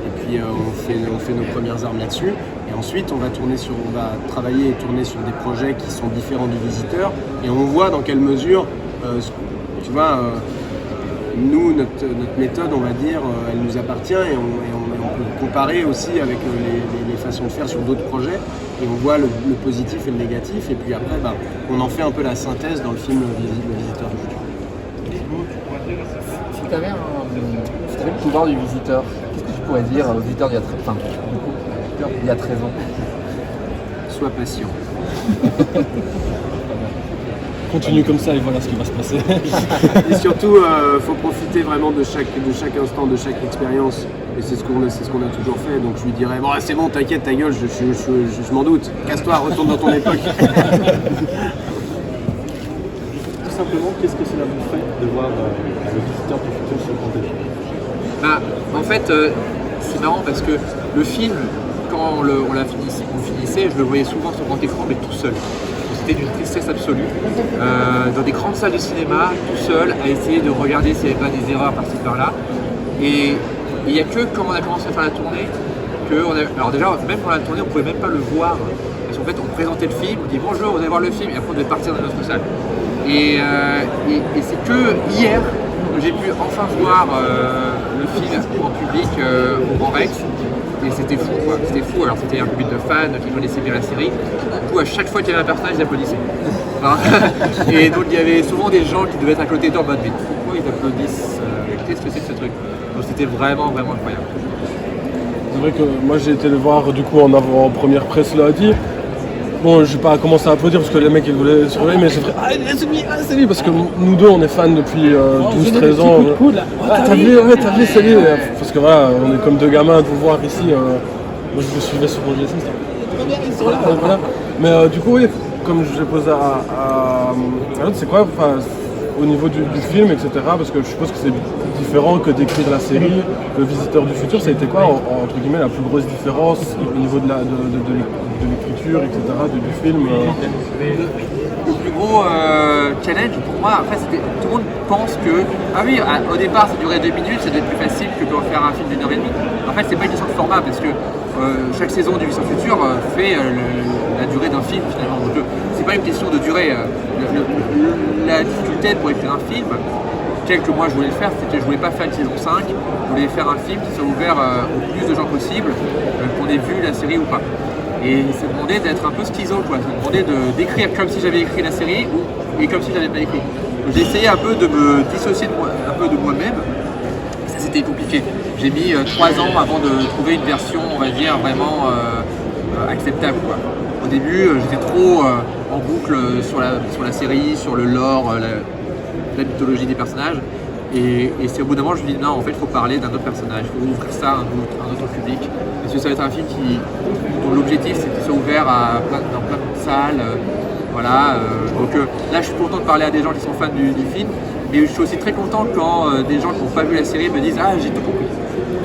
et puis on fait nos premières armes là-dessus. Et ensuite, on va travailler et tourner sur des projets qui sont différents du Visiteur. Et on voit dans quelle mesure, tu vois, nous, notre méthode, on va dire, elle nous appartient, et on peut comparer aussi avec les façons de faire sur d'autres projets. Et on voit le positif et le négatif. Et puis après, on en fait un peu la synthèse dans le film Le Visiteur du futur. Si tu avais le pouvoir du visiteur, qu'est-ce que tu pourrais dire au visiteur il y a 13 ans? Sois patient. Continue comme ça et voilà ce qui va se passer. Et surtout, faut profiter vraiment de chaque instant, de chaque expérience. Et c'est ce qu'on a toujours fait. Donc je lui dirais, bon c'est bon, t'inquiète, ta gueule, je m'en doute. Casse-toi, retourne dans ton époque. Tout simplement, qu'est-ce que cela vous fait de voir le visiteur du futur sur le grand écran? En fait, c'est marrant parce que le film, quand on finissait, je le voyais souvent sur grand écran, mais tout seul. C'était d'une tristesse absolue. Dans des grandes salles de cinéma, tout seul, à essayer de regarder s'il n'y avait pas des erreurs par-ci par-là. Et il n'y a que quand on a commencé à faire la tournée, alors déjà, même pendant la tournée, on ne pouvait même pas le voir. Parce qu'en fait, on présentait le film, on dit bonjour, vous allez voir le film, et après on devait partir dans notre salle. Et c'est que hier que j'ai pu enfin voir le film en public au Grand Rex. Et c'était fou, quoi. C'était fou. Alors c'était un public de fans qui connaissaient bien la série. Du coup, à chaque fois qu'il y avait un personnage, ils applaudissaient. Et donc il y avait souvent des gens qui devaient être à côté d'eux en mode mais pourquoi ils applaudissent, qu'est-ce que c'est que ce truc? Donc c'était vraiment incroyable. C'est vrai que moi j'ai été le voir du coup en avant-première presse, l'a dit. Bon, je vais pas commencer à applaudir parce que les mecs ils voulaient surveiller, mais c'est vrai, c'est lui, parce que nous deux on est fans depuis 12-13 ans. T'as vu, c'est lui. Parce que voilà, on est comme deux gamins de vous voir ici. Moi je vous suivais sur mon GSM, c'était voilà. Mais du coup, oui, comme je l'ai posé à l'autre, c'est quoi au niveau du film, etc. Parce que je suppose que c'est différent que d'écrire la série. Le Visiteur du futur, ça a été quoi, entre guillemets, la plus grosse différence au niveau de l'écriture, etc., du film Le plus gros challenge pour moi, après, c'était tout le monde pense que au départ ça durait 2 minutes, ça devait être plus facile que de faire un film d'1h30. En fait, c'est pas une question de format parce que chaque saison du Visiteur du futur fait la durée d'un film finalement. Donc c'est pas une question de durée. La difficulté pour écrire un film, tel que moi je voulais le faire, c'était que je voulais pas faire une saison 5, je voulais faire un film qui soit ouvert au plus de gens possible, qu'on ait vu la série ou pas. Et ça demandait d'être un peu schizo, quoi. Ça demandait d'écrire comme si j'avais écrit la série et comme si j'avais pas écrit. Donc j'ai essayé un peu de me dissocier un peu de moi-même. Ça c'était compliqué. J'ai mis 3 ans avant de trouver une version, on va dire, vraiment acceptable, quoi. Au début, j'étais trop en boucle sur la série, sur le lore, la mythologie des personnages. Et c'est au bout d'un moment, je me dis non, en fait, il faut parler d'un autre personnage, il faut ouvrir ça à un autre public. Parce que ça va être un film dont l'objectif, c'est qu'il soit ouvert dans plein de salles. Donc là, je suis content de parler à des gens qui sont fans du film. Mais je suis aussi très content quand des gens qui n'ont pas vu la série me disent ah, j'ai tout compris.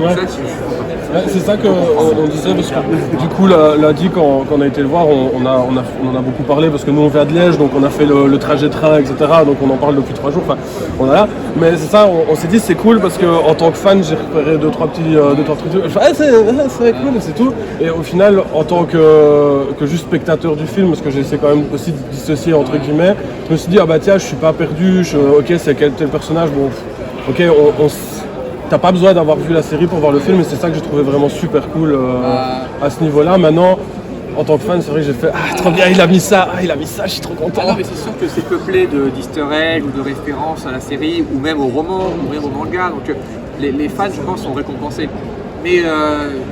Ouais. Ça, je suis content. Ouais, c'est ça qu'on disait, parce que du coup, lundi, quand on a été le voir, on en a beaucoup parlé, parce que nous, on vient de Liège, donc on a fait le trajet train, etc. Donc on en parle depuis 3 jours, enfin, on est là. Mais c'est ça, on s'est dit, c'est cool, parce qu'en tant que fan, j'ai repéré 2-3 trucs. Enfin, c'est cool, c'est tout. Et au final, en tant que juste spectateur du film, parce que j'essaie quand même aussi de dissocier, entre guillemets, je me suis dit, ah bah tiens, je suis pas perdu, ok, c'est quel tel personnage, bon, ok, t'as pas besoin d'avoir vu la série pour voir le film, et c'est ça que j'ai trouvé vraiment super cool à ce niveau-là. Maintenant, en tant que fan, c'est vrai que j'ai fait ah trop bien, il a mis ça, je suis trop content. Ah non, mais c'est sûr que c'est peuplé d'easter eggs ou de références à la série, ou même au roman, ou même au manga, donc les fans, je pense, sont récompensés. Mais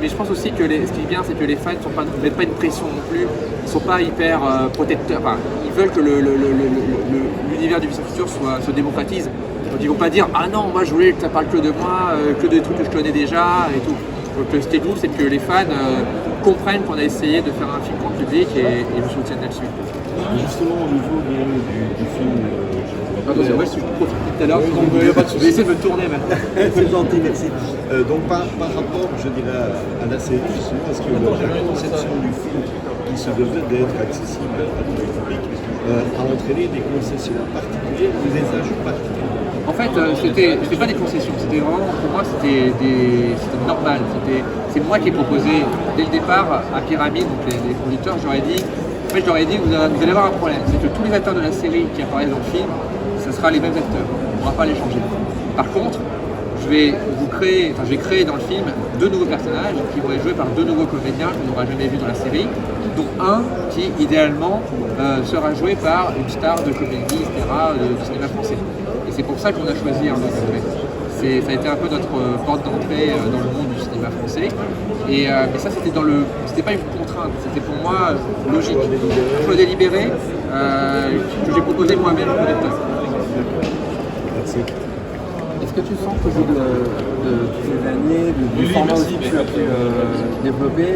je pense aussi que ce qui est bien, c'est que les fans ne mettent pas une pression non plus, ils sont pas hyper protecteurs, enfin, ils veulent que l'univers du futur se démocratise. Donc ils vont pas dire ah non, moi je voulais que ça parle que de moi, que des trucs que je connais déjà et tout. Donc ce qui est cool, c'est que les fans comprennent qu'on a essayé de faire un film grand public et nous soutiennent là-dessus. Justement, au niveau du film. Pardon, c'est vrai, je profite tout à l'heure, je vais essayer de me tourner maintenant. C'est gentil, merci. Donc par rapport, je dirais, à la série, justement, est-ce que la conception du film, qui se devait d'être accessible à tout le public, a entraîné des concessions particulières ou des ajouts particuliers? En fait, c'était pas des concessions, c'était vraiment, pour moi, c'était normal. C'est moi qui ai proposé dès le départ à Pyramide, donc les producteurs, je leur ai dit, vous allez avoir un problème, c'est que tous les acteurs de la série qui apparaissent dans le film, ce sera les mêmes acteurs, on ne pourra pas les changer. Par contre, je vais créer dans le film 2 nouveaux personnages qui vont être joués par 2 nouveaux comédiens qu'on n'aura jamais vus dans la série, dont un qui, idéalement, sera joué par une star de comédie, etc., du cinéma français. Et c'est pour ça qu'on a choisi Arnaud Cambray. Ça a été un peu notre porte d'entrée dans le monde du cinéma français. Mais ça, c'était pas une contrainte, c'était pour moi logique. Un choix délibéré que j'ai proposé moi-même au lecteur. Merci. Est-ce que tu sens qu'au bout de toutes ces années, du format aussi que tu as pu développer,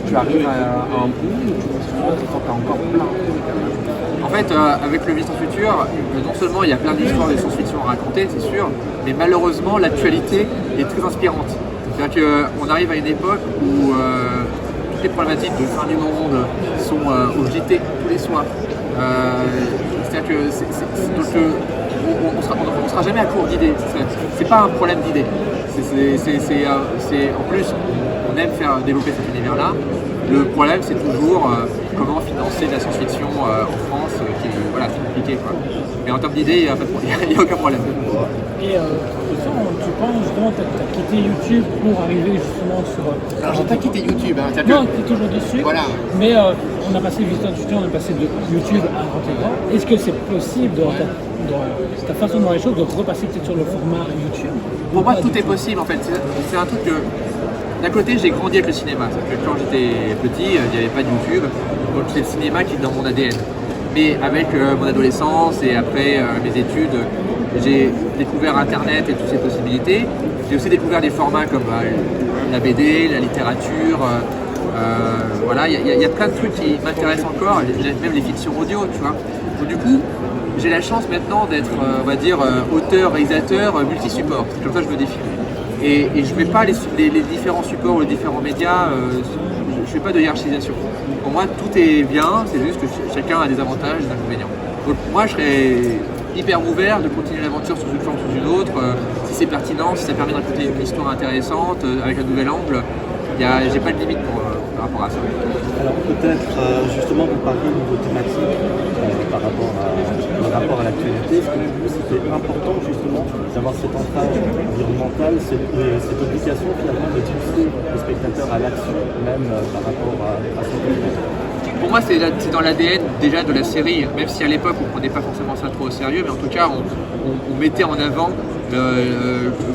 tu arrives à un bout ou tu sens qu'il y a encore plein? En fait, avec le Vision Futur, non seulement il y a plein d'histoires de science-fiction à raconter, c'est sûr, mais malheureusement l'actualité est très inspirante. C'est-à-dire qu'on arrive à une époque où toutes les problématiques de fin du monde sont au JT tous les soirs. C'est-à-dire que on ne sera jamais à court d'idées. C'est pas un problème d'idées. En plus, on aime faire développer cet univers-là. Le problème, c'est toujours comment financer de la science-fiction en France, qui est compliqué, quoi. Mais en termes d'idées, il n'y a aucun problème. Et tu penses justement, tu as quitté YouTube pour arriver justement sur. Alors, j'ai pas quitté YouTube. Hein, non, tu es toujours dessus. Voilà. Mais on a passé Vision Futur, on est passé de YouTube à un grand écran. Est-ce que c'est possible dans ta façon de voir les choses de repasser peut-être sur le format YouTube? Pour moi, tout est possible en fait. C'est un truc que. D'un côté, j'ai grandi avec le cinéma. C'est-à-dire que quand j'étais petit, il n'y avait pas de YouTube. Donc c'est le cinéma qui est dans mon ADN. Mais avec mon adolescence et après mes études, j'ai découvert Internet et toutes ces possibilités. J'ai aussi découvert des formats comme la BD, la littérature. Voilà, il y a plein de trucs qui m'intéressent encore, même les fictions audio, tu vois. Donc du coup, j'ai la chance maintenant d'être, on va dire, auteur, réalisateur, multi-support. C'est comme ça que je me définis. Et je ne mets pas les différents supports ou les différents médias, je ne fais pas de hiérarchisation. Pour moi, tout est bien, c'est juste que chacun a des avantages et des inconvénients. Donc moi, je serais hyper ouvert de continuer l'aventure sous une forme ou sous une autre, si c'est pertinent, si ça permet de raconter une histoire intéressante, avec un nouvel angle. J'ai pas de limite par rapport à ça. Alors peut-être justement vous parliez de vos thématiques par rapport à l'actualité. Est-ce que pour vous c'était important justement d'avoir cet ancrage environnemental, cette obligation finalement de pousser le spectateur à l'action même par rapport à son contenu? Pour moi, c'est dans l'ADN déjà de la série, même si à l'époque on ne prenait pas forcément ça trop au sérieux, mais en tout cas on mettait en avant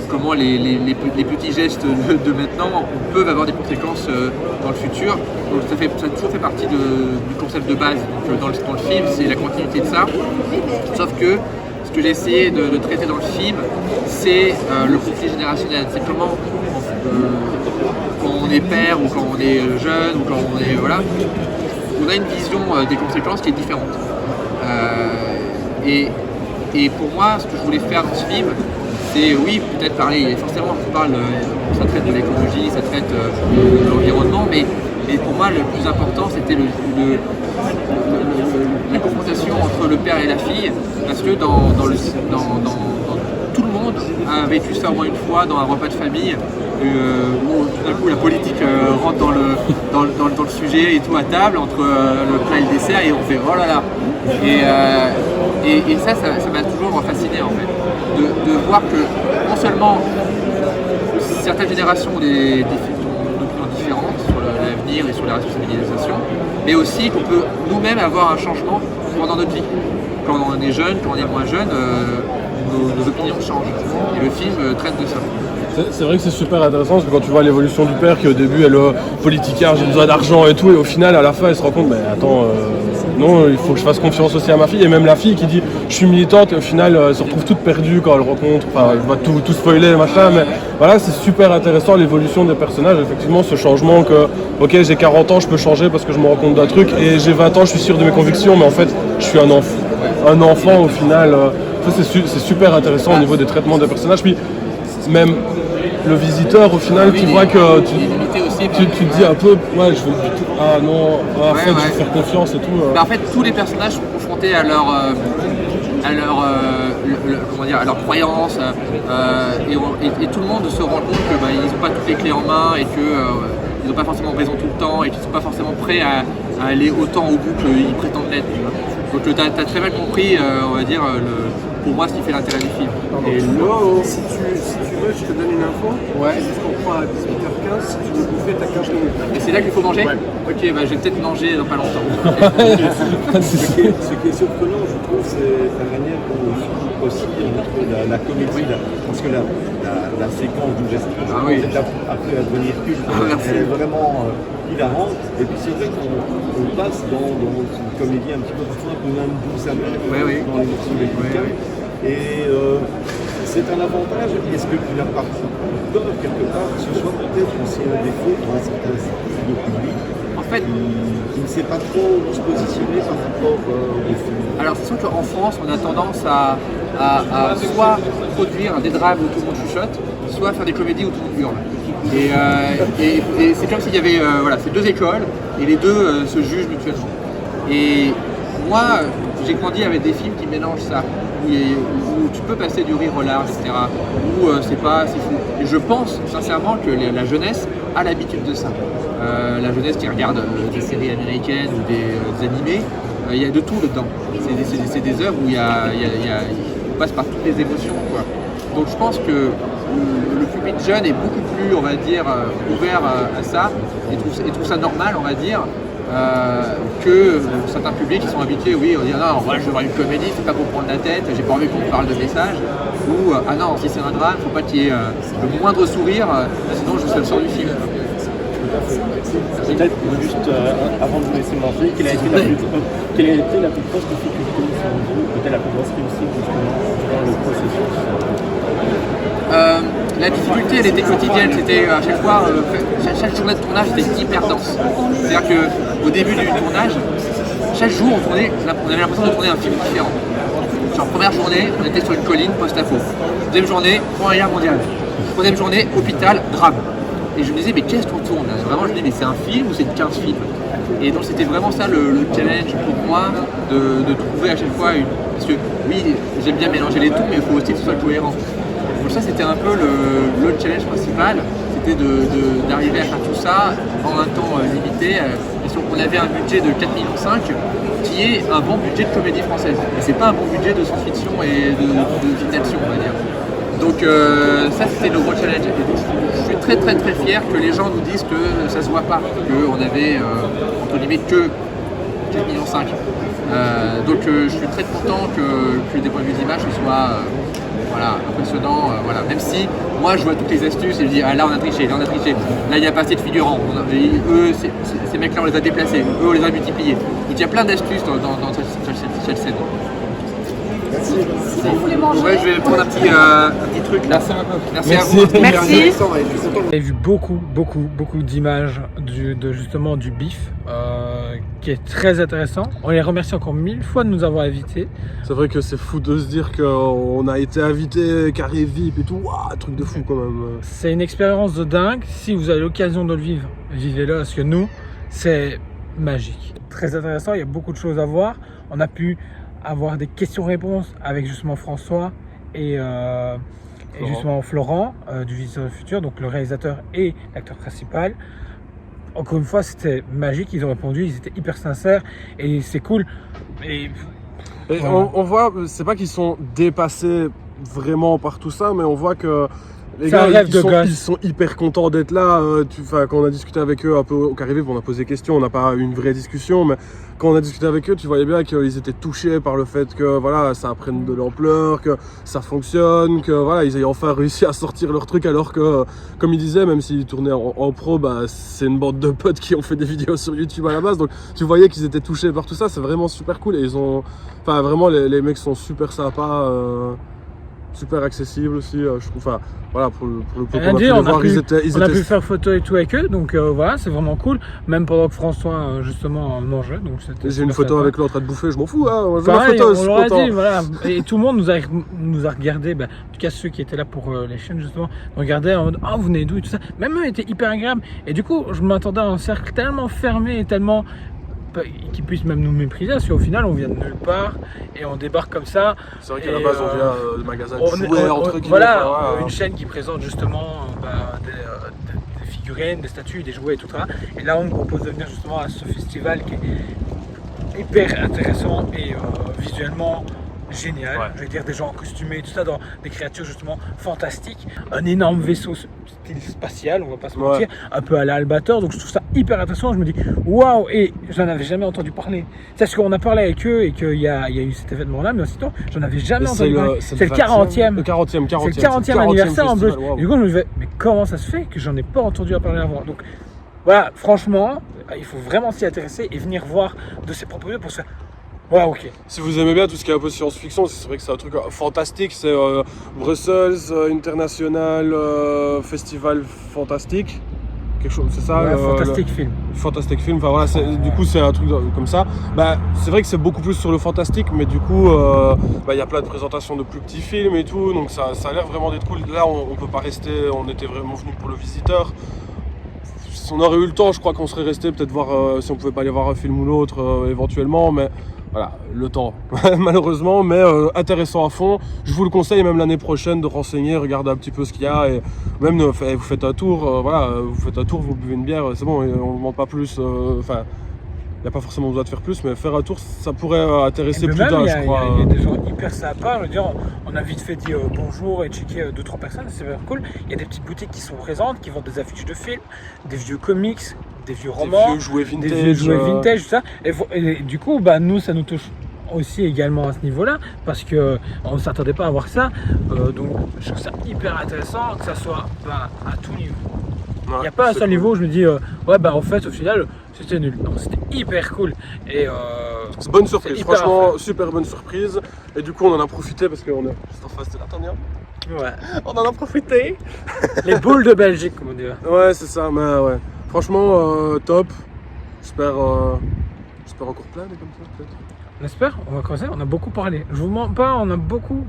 comment les petits gestes de maintenant peuvent avoir des conséquences dans le futur. Donc ça a toujours fait partie du concept de base. Donc, dans le film, c'est la continuité de ça. Sauf que ce que j'ai essayé de traiter dans le film, c'est le conflit générationnel. C'est comment quand on est père ou quand on est jeune ou quand on est on a une vision des conséquences qui est différente. Et pour moi, ce que je voulais faire dans ce film, c'est oui, peut-être parler, forcément ça traite de l'écologie, ça traite de l'environnement, mais pour moi le plus important c'était la confrontation entre le père et la fille, parce que dans tout le monde a vécu ça au moins une fois dans un repas de famille, où tout d'un coup la politique rentre dans le sujet et tout à table, entre le plat et le dessert, et on fait oh là là. Et ça m'a toujours fasciné en fait, de voir que non seulement certaines générations ont des opinions différentes sur l'avenir et sur la responsabilisation, mais aussi qu'on peut nous-mêmes avoir un changement pendant notre vie. Quand on est jeune, quand on est moins jeune, nos opinions changent. Et le film traite de ça. C'est vrai que c'est super intéressant parce que quand tu vois l'évolution du père qui au début elle politicard, j'ai besoin d'argent et tout, et au final à la fin elle se rend compte, mais attends, non, il faut que je fasse confiance aussi à ma fille, et même la fille qui dit je suis militante, et au final elle se retrouve toute perdue quand elle rencontre, enfin je vais tout spoiler machin, mais voilà, c'est super intéressant l'évolution des personnages, effectivement ce changement que ok j'ai 40 ans, je peux changer parce que je me rends compte d'un truc, et j'ai 20 ans, je suis sûr de mes convictions, mais en fait je suis un enfant au final, ça c'est super intéressant au niveau des traitements des personnages, puis même le visiteur au final tu vois que tu te dis un peu ouais je veux du tout ah non en fait je vais faire confiance et tout. En fait tous les personnages sont confrontés à leur croyances et tout le monde se rend compte que ils n'ont pas toutes les clés en main et qu'ils n'ont pas forcément raison tout le temps et qu'ils ne sont pas forcément prêts à aller autant au bout qu'ils prétendent l'être. Donc tu as très mal compris on va dire pour moi ce qui fait l'intérêt du film. Si tu veux, je te donne une info. Ouais. Jusqu'on prend à 18h15, si tu veux bouffer, t'as 15 minutes. Et c'est là qu'il faut manger ? Ouais. Ok, je vais peut-être manger dans pas longtemps. Ce qui est surprenant, je trouve, c'est la manière dont le film aussi entre la comédie, parce que la séquence d'où j'espère après à devenir culte, elle est vraiment hilarante. Et puis c'est vrai qu'on passe dans une comédie un petit peu parfois un peu même douce amère dans les morceaux délicats. Et c'est un avantage. Est-ce que tu as parti peur quelque part que ce soit peut-être aussi un défaut pour un certain studio public En fait, qui ne sait pas trop où se positionner par rapport au film? Alors c'est sûr qu'en France, on a tendance à soit produire des drames où tout le monde chuchote, soit faire des comédies où tout le monde hurle. Et c'est comme s'il y avait ces deux écoles, et les deux se jugent mutuellement. Et moi, j'ai grandi avec des films qui mélangent ça, où tu peux passer du rire au large, etc., où c'est fou. Et je pense sincèrement que la jeunesse a l'habitude de ça. La jeunesse qui regarde des séries américaines ou des animés, il y a de tout dedans. C'est des œuvres où on passe par toutes les émotions, quoi. Donc je pense que le public jeune est beaucoup plus, on va dire, ouvert à ça, et trouve ça normal, on va dire, que certains publics qui sont habitués, on dit non, moi je veux voir une comédie, c'est pas pour prendre la tête, j'ai pas envie qu'on me parle de messages, ou ah non, si c'est un drame, faut pas qu'il y ait le moindre sourire, sinon je sors du film. Peut-être juste avant de vous laisser manger, quelle a été la plus grosse difficulté selon vous, peut-être la plus grosse réussite justement dans le processus? La difficulté elle était quotidienne, c'était à chaque fois, chaque journée de tournage était hyper dense. C'est-à-dire qu'au début du tournage, chaque jour on avait l'impression de tourner un film différent. Genre première journée, on était sur une colline post-apo. Deuxième journée, Première Guerre mondiale. Troisième journée, hôpital, drame. Et je me disais mais qu'est-ce qu'on tourne là? Vraiment je me disais mais c'est un film ou c'est 15 films? Et donc c'était vraiment ça le challenge pour moi de trouver à chaque fois parce que oui j'aime bien mélanger les tout mais il faut aussi que ce soit cohérent. Donc ça c'était un peu le challenge principal, c'était d'arriver à faire tout ça en un temps limité. Parce qu'on avait un budget de 4,5 millions qui est un bon budget de comédie française. Et c'est pas un bon budget de science-fiction et de film d'action on va dire. Donc ça c'était le gros challenge. Et donc, je suis très très très fier que les gens nous disent que ça se voit pas, qu'on avait entre guillemets que 4,5 millions. Donc je suis très content que des points de vue d'image ce soit impressionnant. Même si moi je vois toutes les astuces et je dis ah là on a triché, là il n'y a pas assez de figurants, eux ces mecs là on les a déplacés, eux on les a multipliés. Donc il y a plein d'astuces dans cette scène. Si vous voulez manger. Ouais, je vais prendre un petit truc là. Merci à vous. Merci. J'ai vu beaucoup d'images justement du bif qui est très intéressant. On les remercie encore 1000 fois de nous avoir invités. C'est vrai que c'est fou de se dire qu'on a été invité, carré VIP et tout. Waouh, truc de fou quand même. C'est une expérience de dingue. Si vous avez l'occasion de le vivre, vivez-le parce que nous, c'est magique. Très intéressant, il y a beaucoup de choses à voir. On a pu avoir des questions-réponses avec justement François et justement Florent du Visiteur du Futur, donc le réalisateur et l'acteur principal. Encore une fois, c'était magique, ils ont répondu, ils étaient hyper sincères et c'est cool. Et voilà. on voit, c'est pas qu'ils sont dépassés vraiment par tout ça, mais on voit que les gars, ils sont hyper contents d'être là. Quand on a discuté avec eux un peu au Carré Vif, on a posé des questions, on n'a pas eu une vraie discussion, mais quand on a discuté avec eux, tu voyais bien qu'ils étaient touchés par le fait que voilà, ça prenne de l'ampleur, que ça fonctionne, que voilà, ils aient enfin réussi à sortir leur truc, alors que, comme ils disaient, même s'ils tournaient en pro, bah, c'est une bande de potes qui ont fait des vidéos sur YouTube à la base, donc tu voyais qu'ils étaient touchés par tout ça. C'est vraiment super cool et ils ont, enfin vraiment les mecs sont super sympas. Super accessible aussi, je trouve. Enfin, voilà, pour le coup, on a pu les voir, ils a pu faire photo et tout avec eux, donc voilà, c'est vraiment cool. Même pendant que François, justement, mangeait. J'ai une photo avec lui en train de bouffer, je m'en fous, hein. Je pareil, photo, on leur a dit, voilà. Et tout le monde nous a regardé, en tout cas ceux qui étaient là pour les chaînes, justement, regardaient en mode, ah, vous venez d'où et tout ça. Même eux étaient hyper agréables. Et du coup, je m'attendais à un cercle tellement fermé et tellement qu'ils puissent même nous mépriser, parce qu'au final on vient de nulle part et on débarque comme ça. C'est vrai qu'à la base on vient du magasin de jouets entre guillemets. Voilà, une chaîne qui présente justement des figurines, des statues, des jouets et tout ça. Et là on nous propose de venir justement à ce festival qui est hyper intéressant et visuellement génial. Ouais. Je vais dire des gens costumés, tout ça, dans des créatures justement fantastiques. Un énorme vaisseau style spatial, on va pas se mentir, un peu à l'Albator. Donc je trouve ça hyper intéressant. Je me dis waouh, et j'en avais jamais entendu parler. C'est parce qu'on a parlé avec eux et qu'il y a eu cet événement-là, mais aussitôt j'en avais jamais entendu parler. C'est le 40e. C'est le 40e anniversaire en plus. Wow. Du coup je me disais, mais comment ça se fait que j'en ai pas entendu parler avant? Donc voilà, franchement, il faut vraiment s'y intéresser et venir voir de ses propres yeux pour se faire. Ouais, ok. Si vous aimez bien tout ce qui est un peu science-fiction, c'est vrai que c'est un truc fantastique. C'est Brussels International Festival Fantastique. Quelque chose, c'est ça, ouais, Fantastic Film. Fantastic Film, enfin voilà, du coup c'est un truc comme ça. Bah, c'est vrai que c'est beaucoup plus sur le fantastique, mais du coup, y a plein de présentations de plus petits films et tout, donc ça a l'air vraiment d'être cool. Là, on peut pas rester, on était vraiment venu pour le Visiteur. Si on aurait eu le temps, je crois qu'on serait resté peut-être voir si on pouvait pas aller voir un film ou l'autre éventuellement, mais voilà, le temps malheureusement, mais intéressant à fond. Je vous le conseille même l'année prochaine de renseigner, regarder un petit peu ce qu'il y a et même vous faites un tour, vous faites un tour, vous buvez une bière, c'est bon, on ne demande pas plus. Enfin, il n'y a pas forcément besoin de faire plus, mais faire un tour, ça pourrait intéresser plus d'un, je crois. Il y a des gens hyper sympas. Je veux dire, on a vite fait dire bonjour et checker 2-3 personnes, c'est vraiment cool. Il y a des petites boutiques qui sont présentes, qui vendent des affiches de films, des vieux comics, des vieux romans, des vieux jouets vintage, tout ça. Et du coup, nous, ça nous touche aussi également à ce niveau-là, parce qu'on ne s'attendait pas à voir ça. Donc, je trouve ça hyper intéressant que ça soit à tout niveau. Il n'y a pas un seul niveau où je me dis, en fait, au final, c'était nul. Non, c'était hyper cool. Et c'est bonne surprise, franchement, super bonne surprise. Et du coup, on en a profité parce qu'on est juste en face de la Tania. Ouais. On en a profité. Les boules de Belgique, comme on dit. Ouais, c'est ça, mais ouais. Franchement, top. J'espère encore plein comme ça, peut-être. On espère, on va commencer. On a beaucoup parlé. Je vous mens pas, on a beaucoup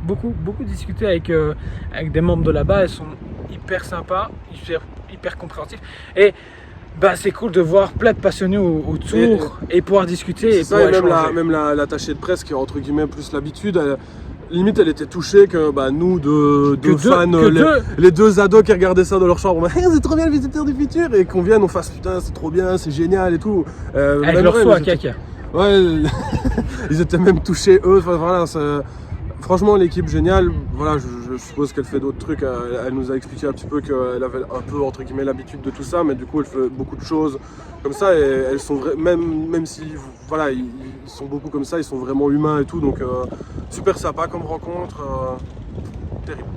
discuté avec des membres de là-bas. Ils sont hyper sympas, hyper compréhensifs. Et c'est cool de voir plein de passionnés autour et pouvoir discuter. Et ça, même l'attachée de presse qui a entre guillemets plus l'habitude. Limite, elle était touchée que nous, deux fans, les deux ados qui regardaient ça dans leur chambre, c'est trop bien le Visiteur du Futur, et qu'on vienne, on fasse putain, c'est trop bien, c'est génial et tout. Avec leur soie à caca. Ouais, ils étaient même touchés eux. Enfin, voilà, franchement, l'équipe géniale. Voilà, je suppose qu'elle fait d'autres trucs. Elle nous a expliqué un petit peu qu'elle avait un peu entre guillemets l'habitude de tout ça, mais du coup, elle fait beaucoup de choses comme ça. Et elles sont même si voilà, ils sont beaucoup comme ça, ils sont vraiment humains et tout. Donc super sympa comme rencontre, terrible.